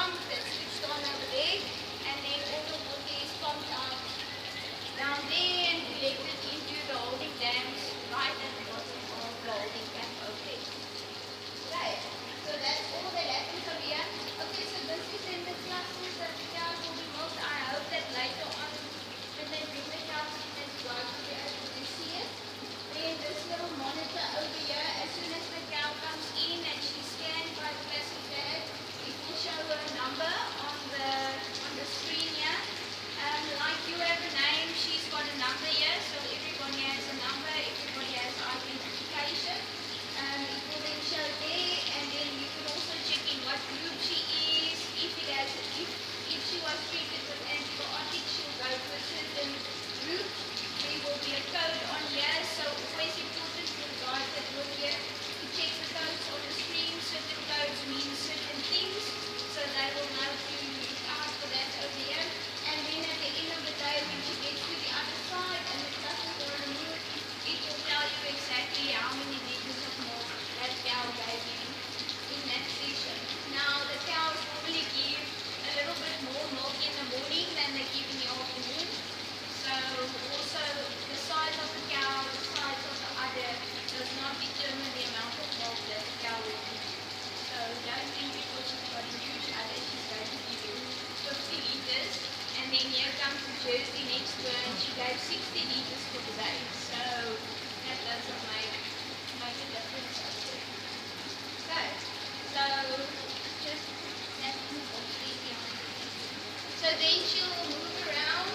pump that's switched on over there, and then all the water is pumped out down there and collected into the holding dams right at the bottom of the holding tank over there. Okay, so that's all that happens over here. Okay, so this is in the clusters that the cows will be milked. I hope that later on when they bring the cows in as well, you'll be able to see it. Then this little monitor over here, as soon as the cow comes in and she's scanned by the plastic tag, it will show her a number on the screen here. Like you have a name, she's got a number here, so everybody has a number, everybody has identification. It will then show there, and then you can also check in what group she is. If she was treated with antibiotics, she'll go to a certain group. There will be a code on here, so always important for the guys that work here to check the codes on the screen. Certain codes mean certain things, so they will know to look out for that over here. And then at the end of the day, when she gets to the other side and the clusters are removed, it will tell you exactly how many liters of milk that cow gave you in that session. Now, the cows normally give a little bit more milk in the morning than they give in the afternoon. So, also the size of the cow, the size of the udder does not determine the amount of milk that the cow will give. So, don't think because she's got a huge udder, she's going to give you 50 liters. And then here comes the Jersey next to her, and she gave 60 liters for the day. So that doesn't make a difference. Okay, so just that in the box there behind. So then she'll move around.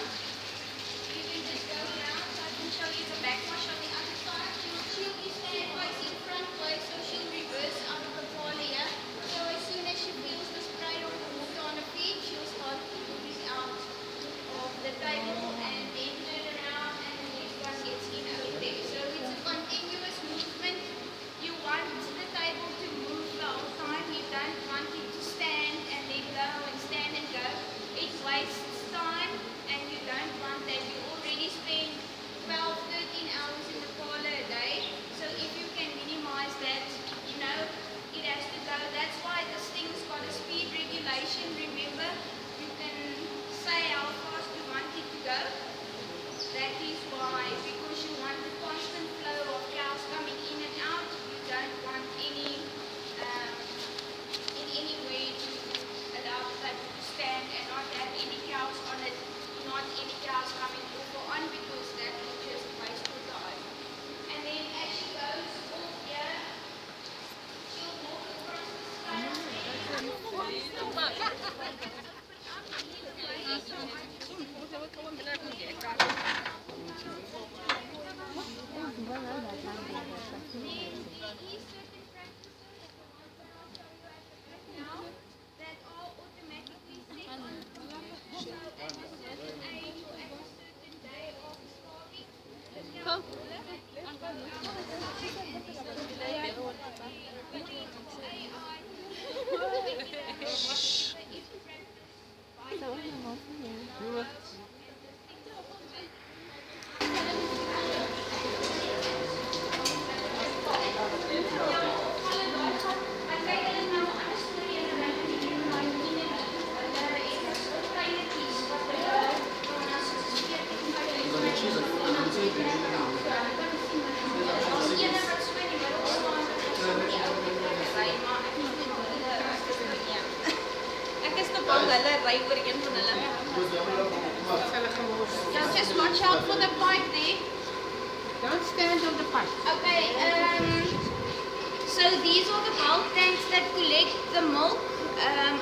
You can just go around, so I can show you the backwash on the other side. She'll be stand facing front way, so she'll reverse out of the parlor here. So as soon as she feels the spray of the water on her feet, she'll start moving out of the table and then turn around and the next one gets in over there. So it's a continuous movement. You want the table to move the whole time. You don't want it to stand and then go and stand and go. It wastes time and you don't want that. You already spend 12, 13 hours in the parlor a day. So if you can minimize that, you know, it has to go. That's why this thing's got a speed regulation. Remember, you can say how fast you want it to go. That is why, because you want the constant flow of cows coming in and out. You don't want any in any way to allow the table to stand and not have any cows on it, not any cows coming off or on, because that will just waste your time. And then as she goes off here, she'll walk across the scale. Just watch out for the pipe there. Don't stand on the pipe. Okay, so these are the bulk tanks that collect the milk.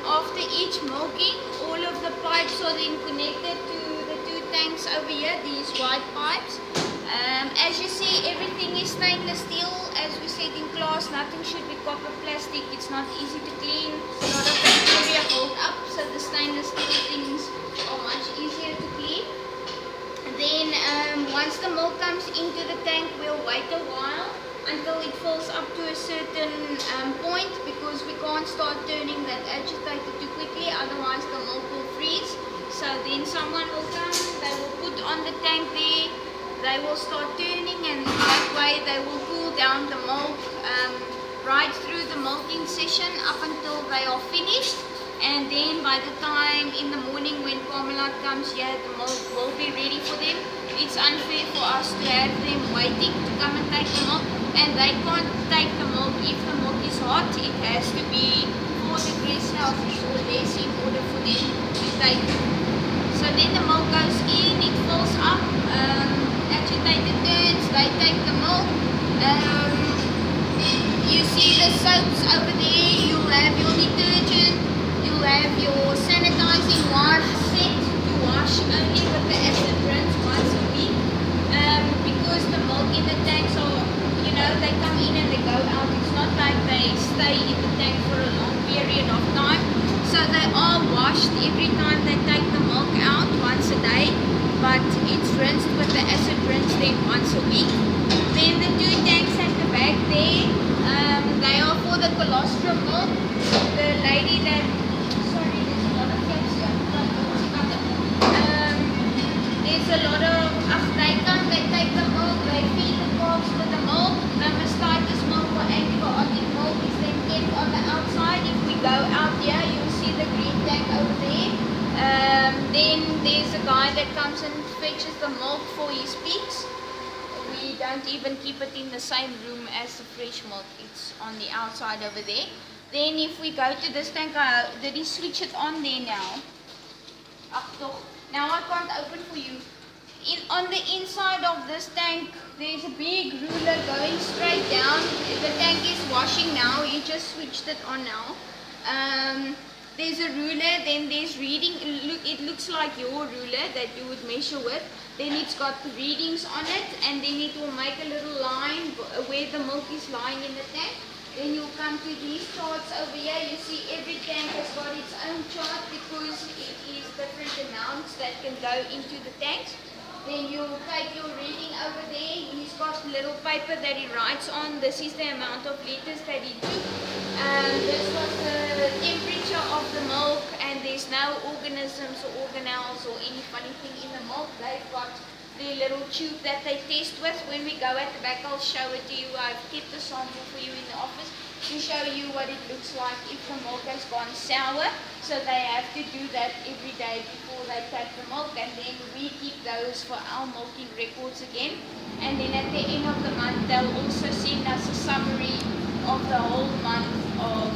After each milking, all of the pipes are then connected to the two tanks over here, these white pipes. As you see, everything is stainless steel. As we said in class, nothing should be copper plastic. It's not easy to clean, a lot of bacteria hold up, so the stainless steel things are much easier to clean. Then once the milk comes into the tank, we'll wait a while until it fills up to a certain point, because we can't start turning that agitator too quickly, otherwise the milk will freeze. So then someone will come, they will put on the tank there, they will start turning, and that way they will cool down the milk right through the milking session up until they are finished. And then by the time in the morning when Pamela comes here, the milk will be ready for them. It's unfair for us to have them waiting to come and take the milk, and they can't take the milk if the milk is hot. It has to be 4 degrees Celsius or less in order for them to take it. So then the milk goes in, it fills up, agitated turns, they take the milk. You see the soaps over there, you'll have your detergent, you'll have your sanitizing wash set to wash only with the acid rinse once a week. Because the milk in the tanks are, you know, they come in and they go out. It's not like they stay in the tank for a long period of time. So they are washed every time they take the milk out once a day, but it's rinsed with the acid rinse then once a week. Then the 2 tanks at the back there, they are for the colostrum milk. The lady that, sorry, there's a lot of cats here. There's a lot of, they come, they take the milk, they feed the calves with the milk. The mastitis milk or antibiotic milk is then kept on the outside. If we go out here, you'll see the green tank over there. Then there's a guy that comes and fetches the milk for his pigs. We don't even keep it in the same room as the fresh milk. It's on the outside over there. Then if we go to this tank, did he switch it on there now? Now I can't open for you. On the inside of this tank, there's a big ruler going straight down. The tank is washing now. He just switched it on now. There's a ruler, then there's reading. It looks like your ruler that you would measure with. Then it's got the readings on it, and then it will make a little line where the milk is lying in the tank. Then you'll come to these charts over here. You see every tank has got its own chart because it is different amounts that can go into the tanks. Then you take your reading over there. He's got little paper that he writes on. This is the amount of liters that he took. This was the temperature of the milk, and there's no organisms or organelles or any funny thing in the milk. They've got their little tube that they test with. When we go at the back, I'll show it to you. I've kept the sample for you in the office to show you what it looks like if the milk has gone sour. So they have to do that every day before they take the milk, and then we keep those for our milking records again. And then at the end of the month, they'll also send us a summary of the whole month of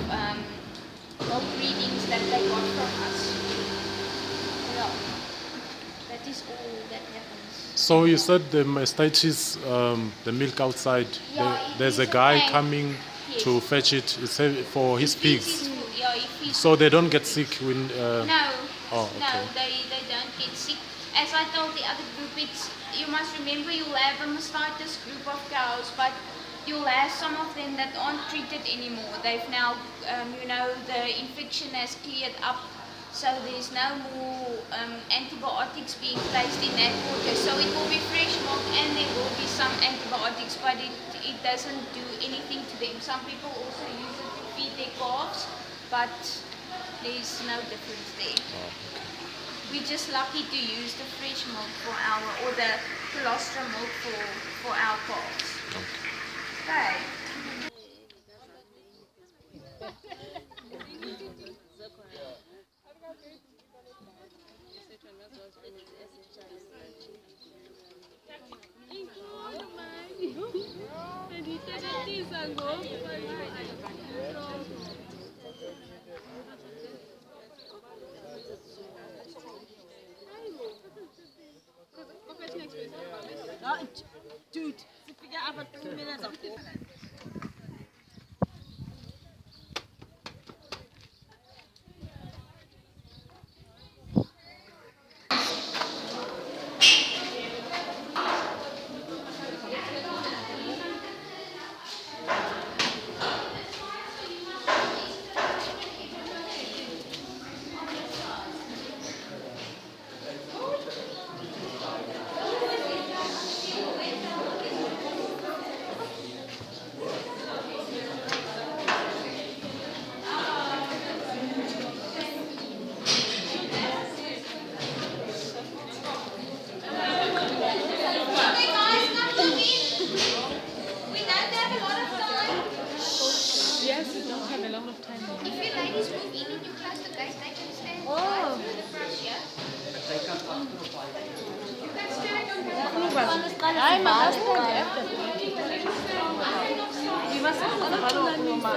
milk readings that they got from us. Yeah, that is all that happens. So you said the mastitis, the milk outside, Yeah, there's a it's a guy tank. coming Yes. to fetch it for his pigs. Yeah, if he's So they don't get sick when... No, Oh, okay. no, they don't get sick. As I told the other group, you must remember you'll have a mastitis group of cows, but you'll have some of them that aren't treated anymore. They've now, the infection has cleared up, so there's no more antibiotics being placed in that water. So it will be fresh milk and there will be some antibiotics, but it doesn't do anything to them. Some people also use it to feed their calves, but there's no difference there. We're just lucky to use the fresh milk for or the colostrum milk for our calves. Okay. Dude, sie figure aber 2 minutes of this. Nein, man lass mal geöffnet. Die was ist das? Hallo, Mama.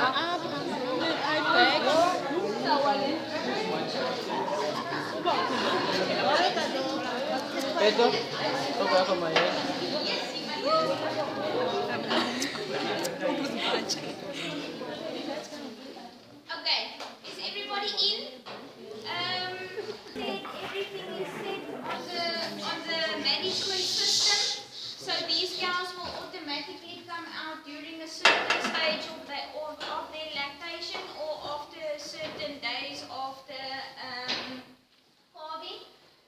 Ito? Ito ba ako maya? Okay, is everybody in? Everything is set on the management system, so these cows will automatically come out during a certain stage of their lactation or after certain days of the calving.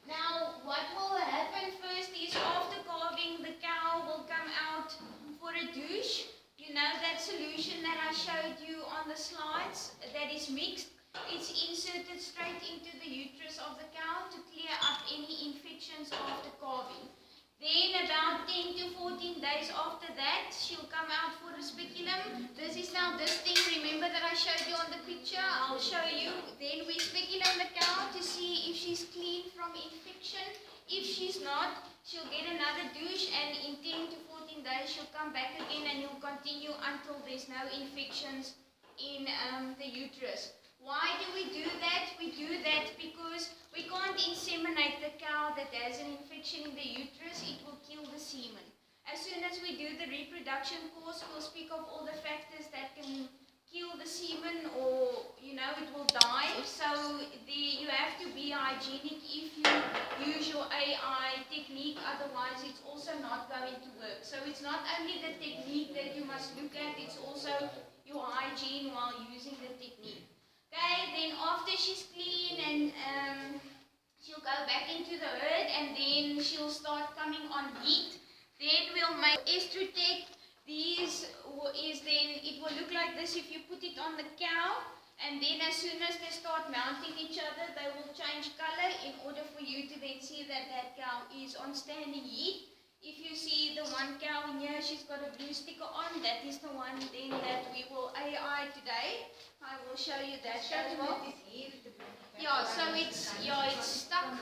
Now, what will happen first is after calving, the cow will come out for a douche. You know that solution that I showed you on the slides that is mixed? It's inserted straight into the uterus of the cow to clear up any infections after calving. Then about 10 to 14 days after that, she'll come out for a speculum. This is now this thing, remember that I showed you on the picture? I'll show you. Then we speculum the cow to see if she's clean from infection. If she's not, she'll get another douche, and in 10 to 14 days she'll come back again, and you'll continue until there's no infections in the uterus. Why do we do that? We do that because we can't inseminate the cow that has an infection in the uterus. It will kill the semen. As soon as we do the reproduction course, we'll speak of all the factors that can kill the semen, or it will die. So you have to be hygienic if you use your AI technique, otherwise it's also not going to work. So it's not only the technique that you must look at, it's also your hygiene while using the technique. Okay, then after she's clean, and she'll go back into the herd, and then she'll start coming on heat. Then we'll make estrotec. These is then, it will look like this if you put it on the cow, and then as soon as they start mounting each other, they will change color in order for you to then see that that cow is on standing heat. If you see the one cow in here, she's got a blue sticker on, that is the one then that we will AI today. I will show you that as well. Yeah, so it's stuck.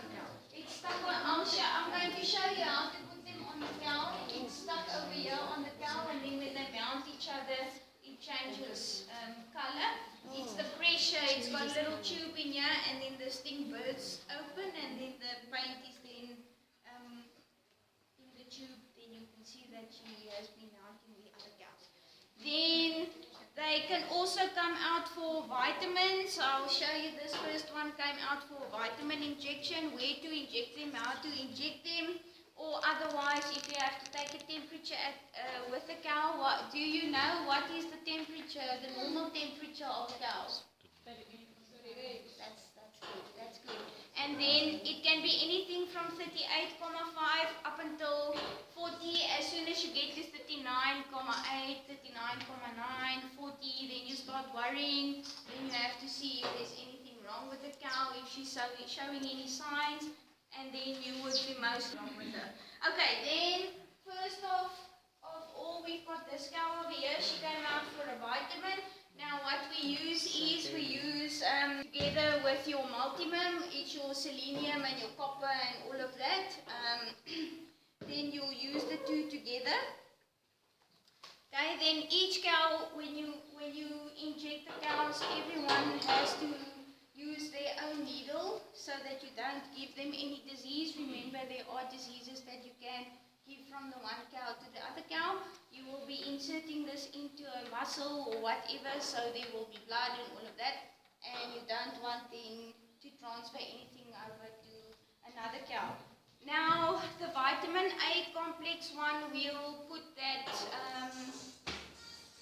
It's stuck on, I'm going to show you how to put them on the cow. It's stuck over here on the cow, and then when they mount each other, it changes color. It's the pressure, it's got a little tube in here, and then this thing bursts open, and then the paint is then in the tube. Then you can see that she has been mounting the other cows. Then they can also come out for vitamins. I'll show you this first one came out for vitamin injection, where to inject them, how to inject them, or otherwise if you have to take a temperature with the cow. Do you know what is the temperature, the normal temperature of cows? That's good. And then it can be anything from 38.5 up until 40. As soon as you get to 39.8, 39.9, 40, then you start worrying. Then you have to see if there's anything wrong with the cow, if she's showing any signs, and then you would be most wrong with her. Okay, then first of all, we've got this cow over here. She came out for a vitamin. Now what we use is together with your multimum, it's your selenium and your copper and all of that. Then you'll use the two together. Okay, then each cow, when you inject the cows, everyone has to use their own needle so that you don't give them any disease. Remember, there are diseases that you can give from the one cow to the other cow. You will be inserting this into a muscle or whatever, so there will be blood and all of that, and you don't want them to transfer anything over to another cow. Now, the vitamin A complex one, we'll put that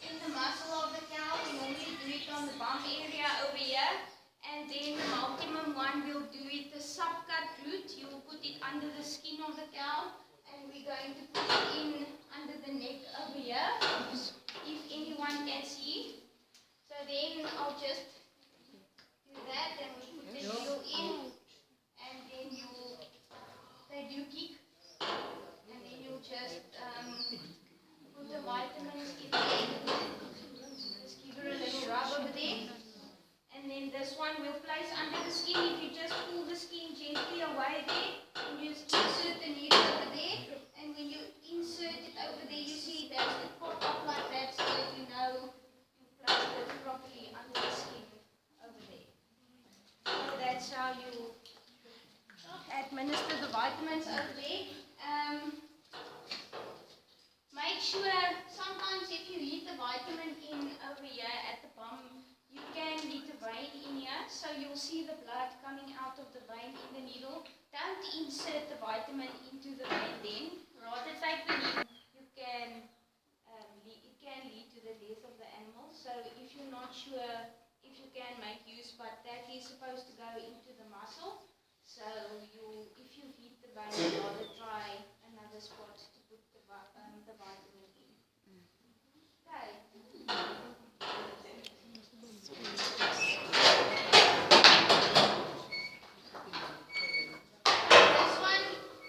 in the muscle of the cow. We normally do it on the bum area over here. And then the multimum one, we'll do it the subcut route. You will put it under the skin of the cow, and we're going to put it in under the neck over here, if anyone can see. So then I'll just do that, and we put the needle in, and then they do kick, and then you'll just put the vitamin coming out of the vein in the needle, don't insert the vitamin into the vein then. Rather take the needle. It can lead to the death of the animal. So if you're not sure if you can make use, but that is supposed to go into the muscle. So if you heat the vein, rather try another spot to put the vitamin in. Okay. This one,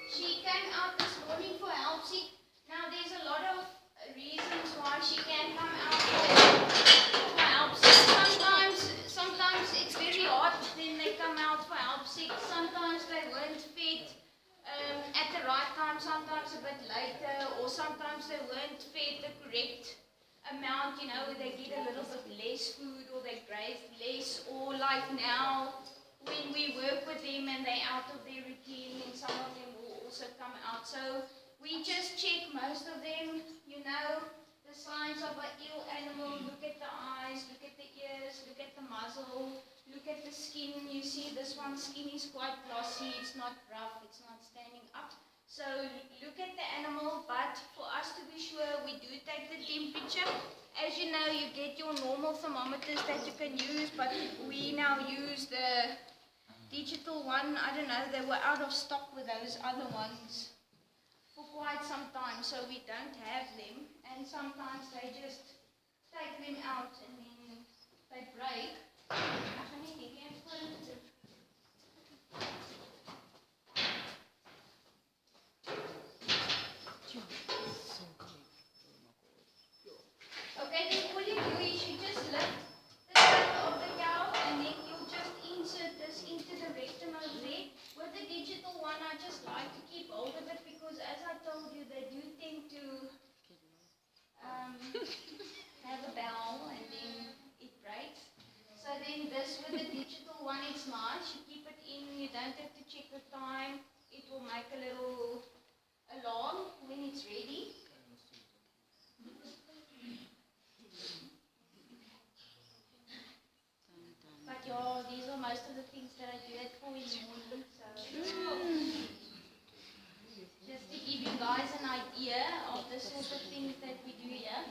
she came out this morning for help sick. Now there's a lot of reasons why she can come out for help sick. Sometimes it's very hot, then they come out for help sick. Sometimes they weren't fed at the right time, sometimes a bit later, or sometimes they weren't fed the correct amount, they get a little bit less food, or they graze less, or like now, when we work with them and they're out of their routine, and some of them will also come out. So we just check most of them, the signs of an ill animal. Look at the eyes, look at the ears, look at the muzzle, look at the skin. You see this one's skin is quite glossy, it's not rough, it's not standing up. So look at the animal, but for us to be sure, we do take the temperature. As you know, you get your normal thermometers that you can use, but we now use the digital one. I don't know, they were out of stock with those other ones for quite some time, so we don't have them. And sometimes they just take them out and then they break. Okay, then all you do is you just lift the cover of the cow and then you'll just insert this into the rectum over there. With the digital one, I just like to keep hold of it because, as I told you, they do tend to have a bell and then it breaks. So then this with the digital one, it's nice. You keep it in, you don't have to check the time. It will make a little alarm when it's ready. But these are most of the things that I do at 4 in the morning. So just to give you guys an idea of the sort of things that we do here.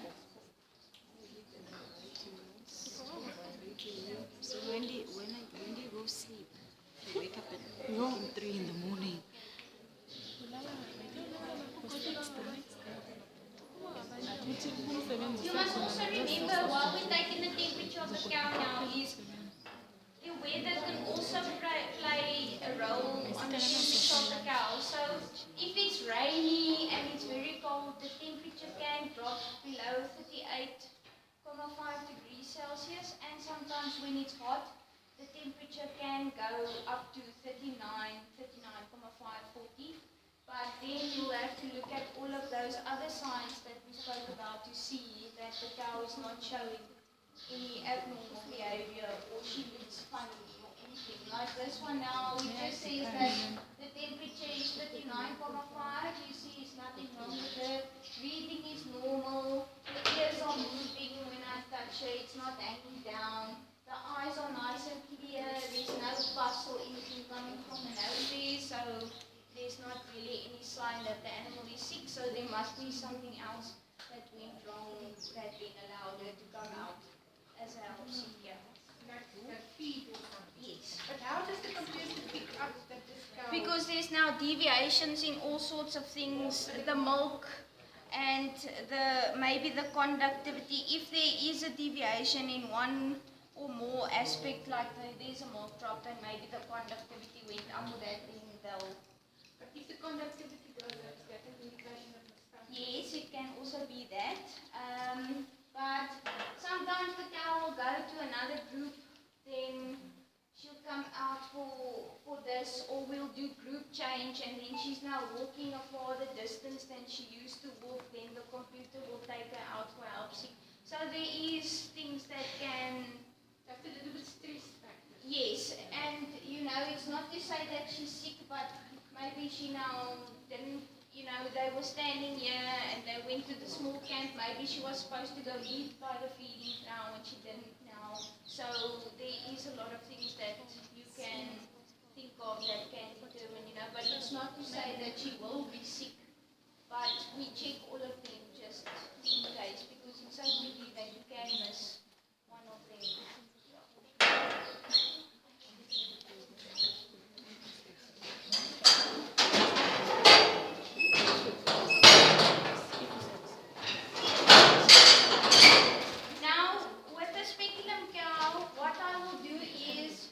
So when do you go sleep? You wake up at 3 in the morning. You must also remember, while we're taking the temperature of the cow now, is the weather can also play a role on the temperature of the cow. So if it's rainy and it's very cold, the temperature can drop below 38.5 degrees Celsius, and sometimes when it's hot, the temperature can go up to 39.5, 40. But then you'll have to look at all of those other signs that we spoke about to see that the cow is not showing any abnormal behavior or she looks funny or anything. Like this one now, we just says that the temperature is 39.5. You see it's nothing wrong with her. Breathing is normal. The ears are moving when I touch her. It's not hanging down. The eyes are nice and clear. There's no pus or anything coming from the nose there. So there's not really any sign that the animal is sick, so there must be something else that went wrong that then allowed her to come out as a help sick. Like feed or something. Yes. But how does the computer pick up that this cow... Because there's now deviations in all sorts of things, the milk and maybe the conductivity. If there is a deviation in one or more aspect, like there's a milk drop and maybe the conductivity went up or that, then they'll... But if the conductivity goes up, is that an indication of the stuff? Yes, it can also be that. But sometimes the cow will go to another group, then she'll come out for this, or we'll do group change, and then she's now walking a farther distance than she used to walk, then the computer will take her out for help sick. So there is things that can... That's a little bit stress factor. Yes, and it's not to say that she's sick, but maybe she now didn't, they were standing here and they went to the small camp. Maybe she was supposed to go eat by the feeding now and she didn't now. So there is a lot of things that you can of that can determine, but it's not to say that she will be sick. But we check all of them just in case, because it's so quickly that you can miss one of them. Now, with the speculum cow, what I will do is,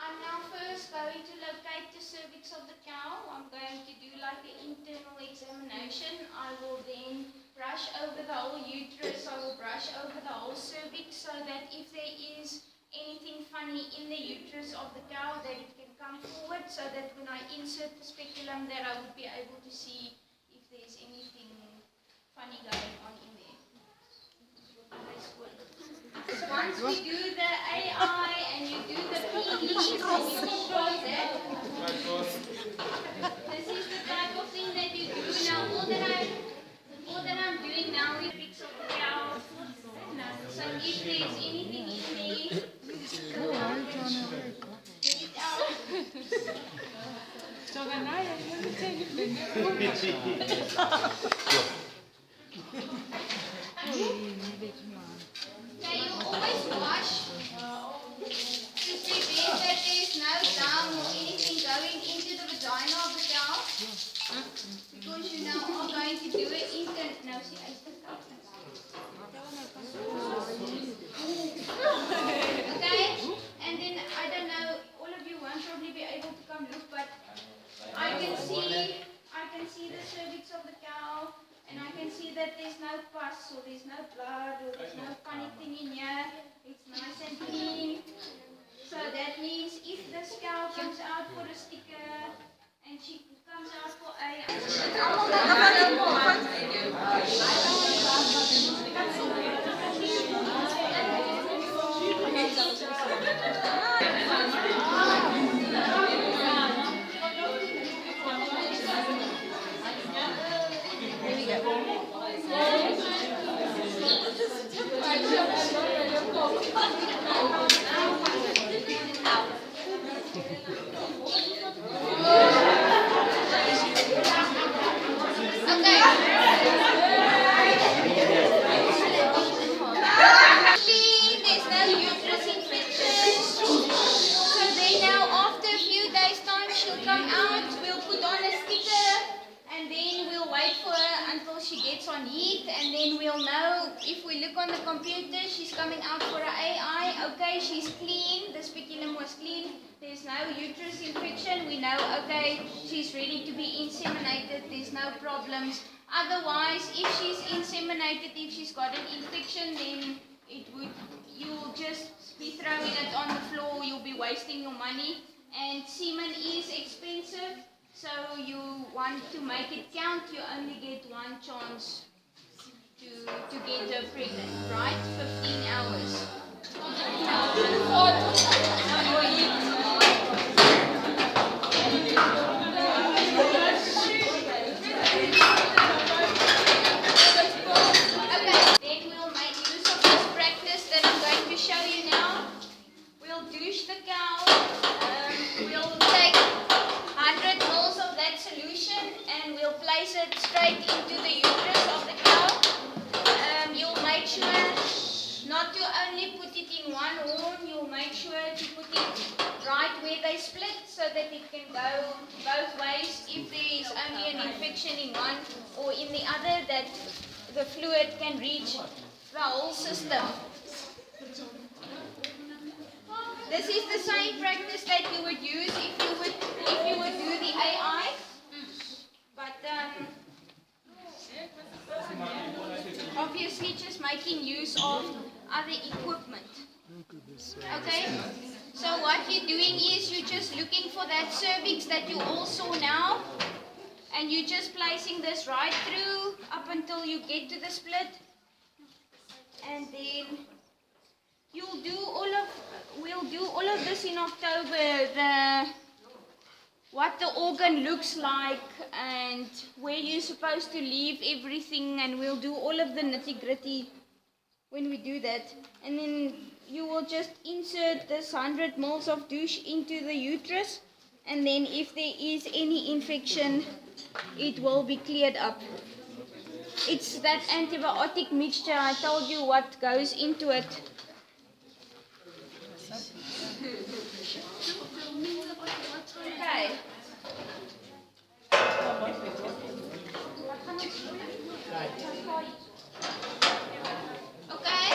I'm now first going to locate the cervix of the cow. I'm going to do like an internal examination. I will then brush over the whole uterus. I will brush over the whole cervix so that if there is anything funny in the uterus of the cow, that it can come forward, so that when I insert the speculum, that I would be able to see if there's anything funny going on in there. So once we do the AI and you do the PE, and you control that, this is the type of thing that you do. Now all that I'm doing now is fix of the cow. So if there's anything in there, get it out. Okay, you always wash to prevent that there is no dung or anything going into the vagina of the cow. Because you now are going to do it no, see, I still can't. Okay, and then I don't know, all of you won't probably be able to come look, but I can see the cervix of the cow, and I can see that there's no pus, or there's no blood, or there's no funny thing in here. It's nice and clean. So that means if this cow comes out for a sticker, and she comes out for a... on heat, and then we'll know if we look on the computer, she's coming out for an AI. Okay, she's clean, the speculum was clean, there's no uterus infection, we know, okay, she's ready to be inseminated, there's no problems. Otherwise, if she's inseminated, if she's got an infection, then you'll just be throwing it on the floor, you'll be wasting your money, and semen is expensive. So you want to make it count, you only get one chance to get her pregnant, right? 15 hours. Okay, then we'll make use of this practice that I'm going to show you now. We'll douche the cow, we'll take 100 ml of that solution and we'll place it straight into the uterus of the cow. You'll make sure not to only put it in one horn, you'll make sure to put it right where they split so that it can go both ways. If there is only an infection in one or in the other, that the fluid can reach the whole system. This is the same practice that you would use if you would do the AI, but obviously just making use of other equipment. Okay, so what you're doing is you're just looking for that cervix that you all saw now, and you're just placing this right through up until you get to the split, and then we'll do all of this in October, what the organ looks like and where you're supposed to leave everything, and we'll do all of the nitty-gritty when we do that. And then you will just insert this 100 ml of douche into the uterus, and then if there is any infection, it will be cleared up. It's that antibiotic mixture. I told you what goes into it. Okay. Okay.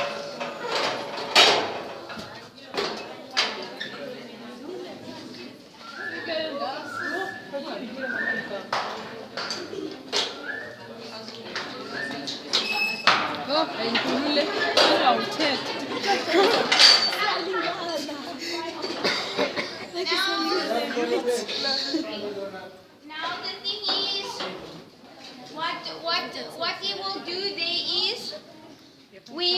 Now the thing is, what he will do there is we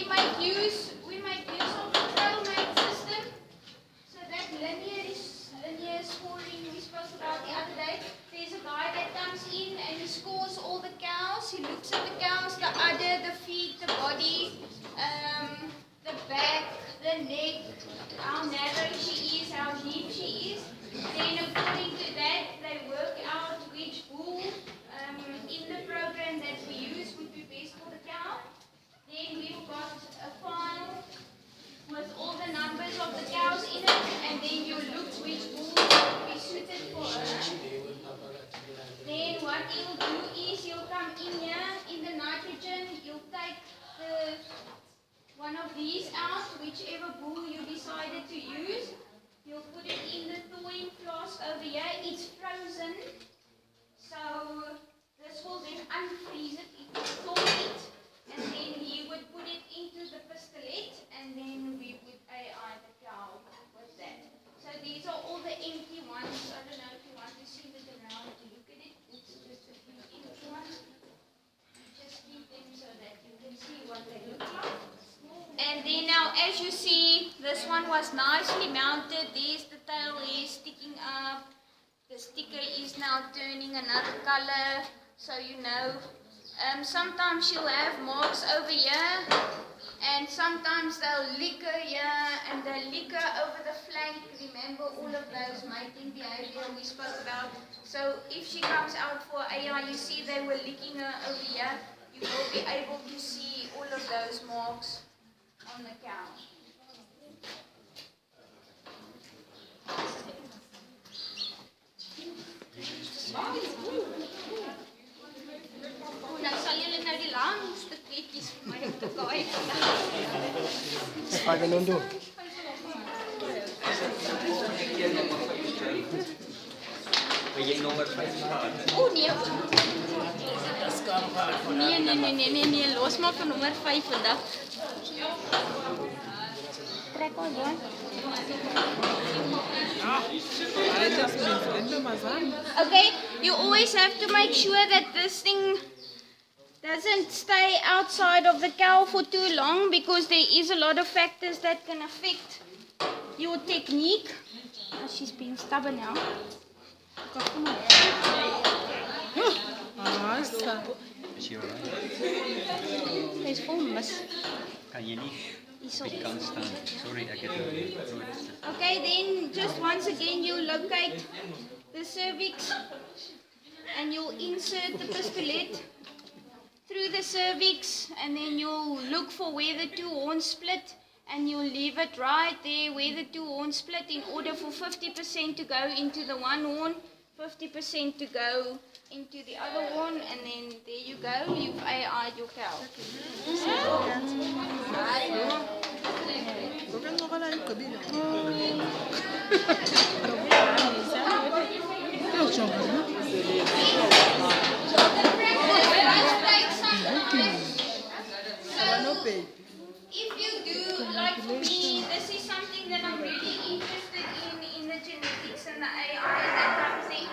might use of the tailmate system. So that linear scoring we spoke about the other day. There's a guy that comes in and he scores all the cows. He looks at the cows, the udder, the feet, the body, the back, the neck, how narrow she is, how deep she is. Then according to that, they work out which bull in the program that we use would be best for the cow. Then we've got a file with all the numbers of the cows in it, and then you look which bull would be suited for her. Then what you'll do is you'll come in here, in the nitrogen, you'll take one of these out, whichever bull you decided to use. You'll put it in the thawing flask over here. It's frozen, so this will then unfreeze it, it will thaw it, and then he would put it into the pistolet, and then we would AI the cow with that. So these are all the empty ones. I don't know if you want to see it around to look at it. It's just a few empty ones. Just keep them so that you can see what they look like. And then now, as you see, this one was nicely mounted. There's the tail is sticking up. The sticker is now turning another color, so you know. Sometimes she'll have marks over here, and sometimes they'll liquor here, and they'll liquor over the flank. Remember all of those mating behavior we spoke about. So if she comes out for AI, you see they were licking her over here. You will be able to see all of those marks on the cow. Nou sal julle nou die langste kletjies vir my op te kaai vandag. Wat gaan ons doen? Wil jy nommer 5 gehad? O nee. Nee, los maar vir nommer 5 vandag. Trek ons dan. Okay, you always have to make sure that this thing doesn't stay outside of the cow for too long, because there is a lot of factors that can affect your technique. Oh, she's being stubborn now. Is jy alright? There's full miss. Kan jy nie op die kant staan? Sorry, ek het nooit. Okay, then just once again you locate the cervix and you'll insert the pistolet through the cervix, and then you'll look for where the two horns split, and you'll leave it right there where the two horns split in order for 50% to go into the one horn, 50% to go into the other horn, and then there you go, you've AI'd your cow. If you do, like for me, this is something that I'm really interested in the genetics and the AI and that type of thing.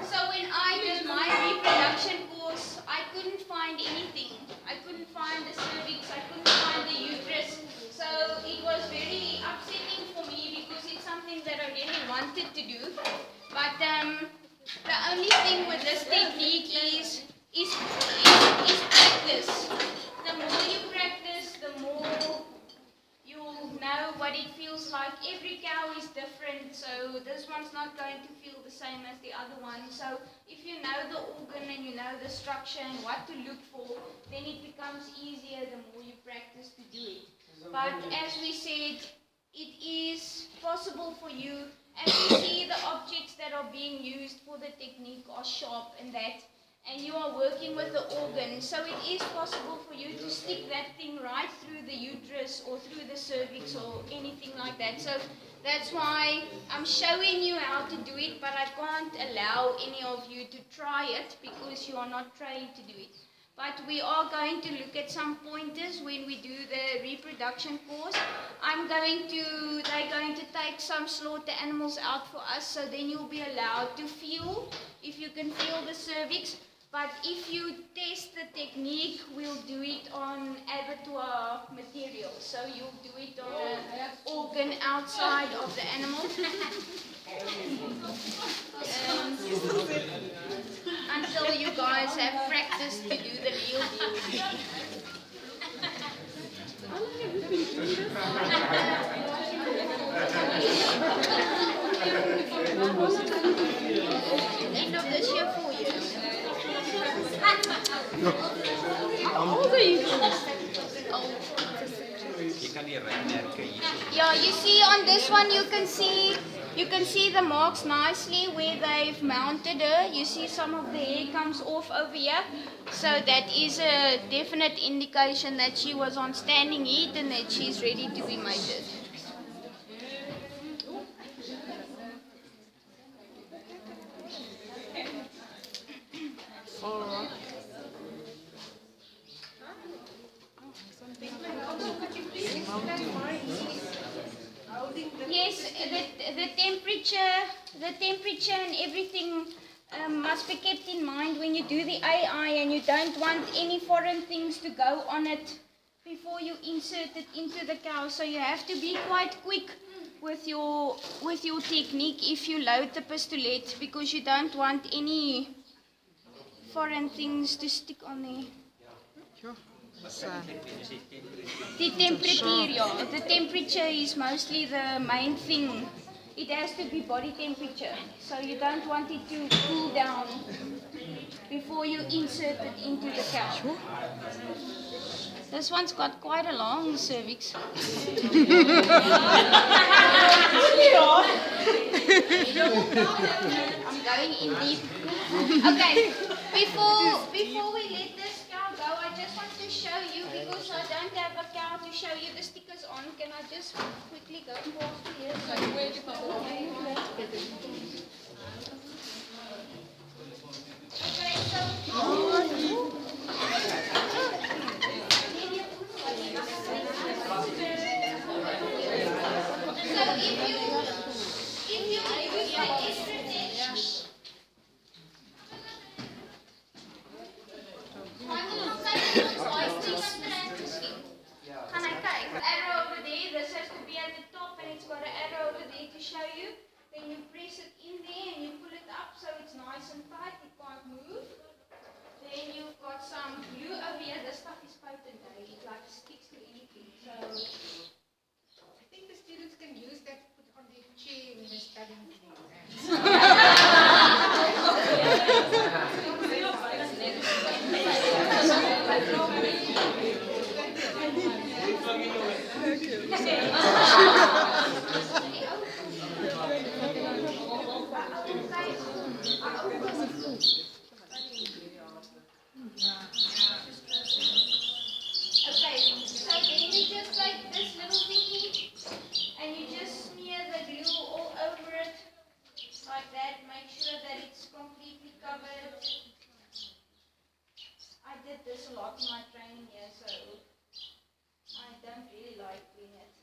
So when I did my reproduction course, I couldn't find anything. I couldn't find the cervix, I couldn't find the uterus. So it was very upsetting for me, because it's something that I really wanted to do. But the only thing with this technique is practice. The more you practice, the more you'll know what it feels like every cow is different, so this one's not going to feel the same as the other one. So if you know the organ and you know the structure and what to look for, then it becomes easier the more you practice to do it. But as we said, it is possible for you, as you see the objects that are being used for the technique are sharp and that, and you are working with the organ, so it is possible for you to stick that thing right through the uterus or through the cervix or anything like that. So that's why I'm showing you how to do it, but I can't allow any of you to try it because you are not trained to do it. But we are going to look at some pointers when we do the reproduction course. They're going to take some slaughter animals out for us, so then you'll be allowed to feel, if you can feel the cervix. But if you test the technique, we'll do it on abattoir material. So you'll do it on an organ outside of the animal. Until you guys have practiced to do the real deal. End of this year, 4 years. How old are you? Je kan die rijmerken hier. Yeah, you see on this one you can see the marks nicely where they've mounted her. You see some of the hair comes off over here. So that is a definite indication that she was on standing heat and that she's ready to be mated. Yes, the temperature and everything must be kept in mind when you do the AI, and you don't want any foreign things to go on it before you insert it into the cow. So you have to be quite quick with your technique if you load the pistolette, because you don't want any foreign things to stick on there. The temperature, yeah. The temperature is mostly the main thing. It has to be body temperature, so you don't want it to cool down before you insert it into the cow. This one's got quite a long cervix. I'm going in deep. Okay, before we let this cow go, I just want to show you, because I don't have a cow to show you the stickers on. Can I just quickly go past here? Okay, so if you use the estrogen, can I take arrow over there? This has to be at the top, and it's got an arrow over there to show you. Then you press it in there and you pull it up so it's nice and tight, it can't move. Then you've got some glue over here. This stuff is potent, it like sticks to anything. So I think the students can use that to put on their chair when they're studying. okay, so then you just take this little thingy and you just smear the glue all over it like that. Make sure that it's completely covered. I did this a lot in my training here, so I don't really like doing it.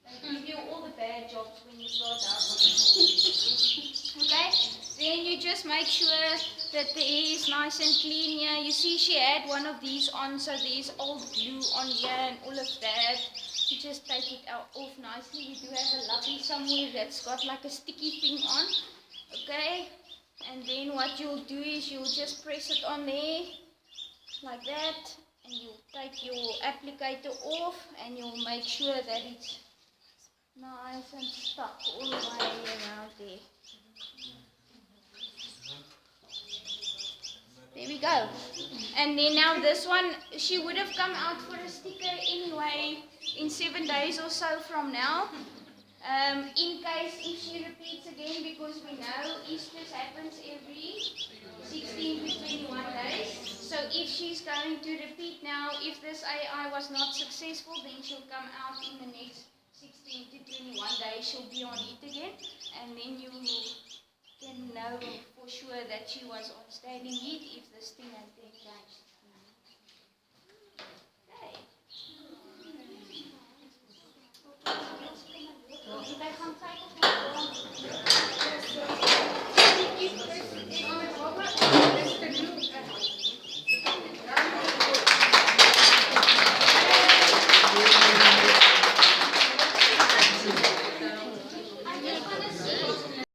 They give you all the bad jobs when you start out on the phone. Okay? Then you just make sure that the hair is nice and clean here. You see she had one of these on, so there's old glue on here and all of that. You just take it out off nicely. We do have a lovely somewhere that's got like a sticky thing on. Okay? And then what you'll do is you'll just press it on there like that, and you'll take your applicator off and you'll make sure that it's nice and stuck all the way around there. There we go. And then now this one, she would have come out for a sticker anyway in 7 days or so from now. In case if she repeats again, because we know Easter happens every 16 to 21 days. So if she's going to repeat now, if this AI was not successful, then she'll come out in the next 16 to 21 days. She'll be on it again, and then you can know for sure that she was on standing heat if this thing has been changed.